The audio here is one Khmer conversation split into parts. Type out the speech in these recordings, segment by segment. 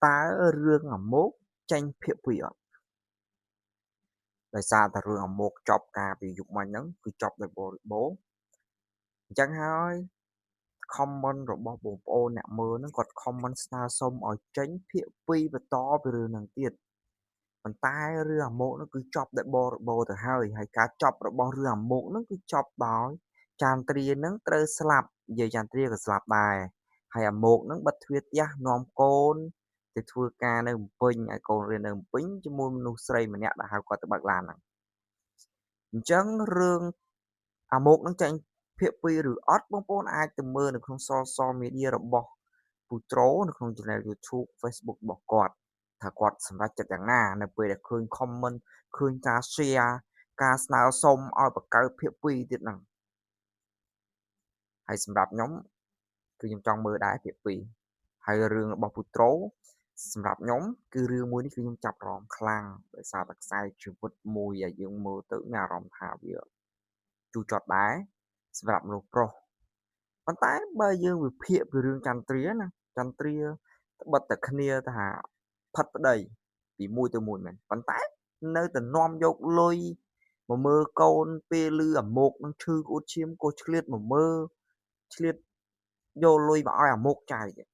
តើរឿងអាម៉ូកចេញភាគពីរអត់? ដោយសារតែរឿងអាម៉ូកចប់កាលពីយប់មិញហ្នឹង គឺចប់ដោយបរិបូរណ៍ អញ្ចឹងហើយ ខមមិនរបស់បងប្អូនអ្នកមើលហ្នឹងគាត់ខមមិនស្នើសុំឲ្យចេញភាគពីរបន្តពីរឿងហ្នឹងទៀត ប៉ុន្តែរឿងអាម៉ូកហ្នឹងគឺចប់ដោយបរិបូរណ៍ទៅហើយ ហើយការចប់របស់រឿងអាម៉ូកហ្នឹងគឺចប់ដោយចាន់ទ្រាហ្នឹងត្រូវស្លាប់ យាយចាន់ទ្រាក៏ស្លាប់ដែរ ហើយអាម៉ូកហ្នឹងបិទទ្វារផ្ទះនាំកូនទៅធ្វើការនៅភ្នំពេញ ឲ្យកូនរៀននៅភ្នំពេញជាមួយមនុស្សស្រីម្នាក់ដែលហៅគាត់ទៅបើកឡានហ្នឹង អញ្ចឹងរឿងអាម៉ូកហ្នឹងចេញភាគពីរឬអត់ បងប្អូនអាចទៅមើលនៅក្នុង Social Media របស់ ពូទ្រ នៅក្នុង ឆានែល YouTube Facebook របស់គាត់ ថាគាត់សម្រេចចិត្តយ៉ាងណា នៅពេលដែលឃើញខមមិន ឃើញការ Share ការស្នើសុំឲ្យបង្កើតភាគពីរទៀតហ្នឹង ហើយសម្រាប់ខ្ញុំ គឺខ្ញុំចង់មើលដែរភាគពីរ ហើយរឿងរបស់ពូទ្រ សម្រាប់ខ្ញុំ គឺរឿងមួយនេះគឺខ្ញុំចាប់អារម្មណ៍ខ្លាំង ដោយសារតែខ្សែជីវិតមួយដែលយើងមើលទៅមានអារម្មណ៍ថាវាជូរចត់ដែរ សម្រាប់មនុស្សប្រុស ប៉ុន្តែបើយើងវិភាគពីរឿងចន្ទគ្រាណា ចន្ទគ្រាត្បិតតែគ្នាថាផិតប្តីពីមួយទៅមួយមែន ប៉ុន្តែនៅតែនាំយកលុយមកមើលកូន ពេលឮអាម៉ូកហ្នឹងឈឺក្អួតឈាមក៏ឆ្លៀតមកមើល ឆ្លៀតយកលុយមកឲ្យអាម៉ូកចាយទៀត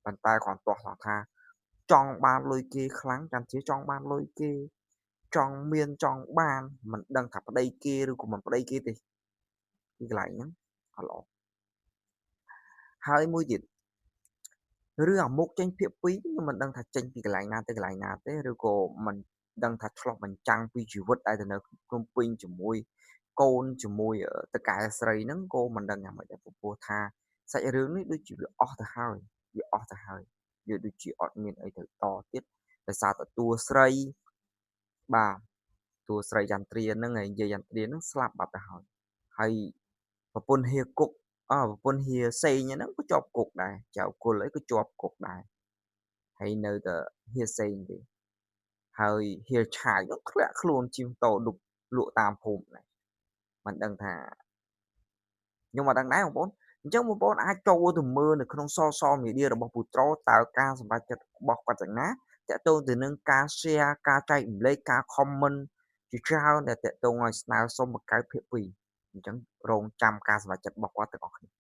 ប៉ុន្តែគ្រាន់ទាស់ថាចង់បានលុយគេខ្លាំង ចន្ទគ្រាចង់បានលុយគេ ចង់មានចង់បាន មិនដឹងថាប្តីគេឬក៏មិនប្តីគេទេ គឺកន្លែងហ្នឹងអត់ល្អ ហើយមួយទៀត រឿងអាម៉ូកចេញភាគពីរ ខ្ញុំមិនដឹងថាចេញពីកន្លែងណាទៅកន្លែងណាទេ ឬក៏មិនដឹងថាឆ្លុះបញ្ចាំងពីជីវិតដែលទៅនៅភ្នំពេញជាមួយកូន ជាមួយតុកែស្រីហ្នឹង ក៏មិនដឹងយ៉ាងម៉េចដែរ ព្រោះថាសាច់រឿងនេះដូចជាវាអស់ទៅហើយ វាអស់ទៅហើយ វាដូចជាអត់មានអីទៅតទៀត ដោយសារតែតួស្រី បាទ តួស្រីចន្ទគ្រាហ្នឹង ហើយយាយចន្ទគ្រាហ្នឹងស្លាប់បាត់ទៅហើយ ហើយប្រពន្ធហៀគុក ប្រពន្ធហៀសេងហ្នឹងក៏ជាប់គុកដែរ ចៅគល់អីក៏ជាប់គុកដែរ ហើយនៅតែហៀសេងទេ ហើយហៀឆាយនោះធ្លាក់ខ្លួនជិះម៉ូតូឌុបលក់តាមភូមិដែរ មិនដឹងថា ខ្ញុំមិនដឹងដែរបងប្អូន អញ្ចឹងបងប្អូនអាចចូលទៅមើលនៅក្នុង Social Media របស់ពូទ្រ តើការសម្រេចចិត្តរបស់គាត់យ៉ាងណា ទាក់ទងទៅនឹងការ Share ការចែករំលែក ការខមមិនជាច្រើនដែលទាក់ទងឲ្យស្នើសុំបង្កើតភាគពីរ អញ្ចឹងរង់ចាំការសម្រេចចិត្តរបស់គាត់ទាំងអស់គ្នា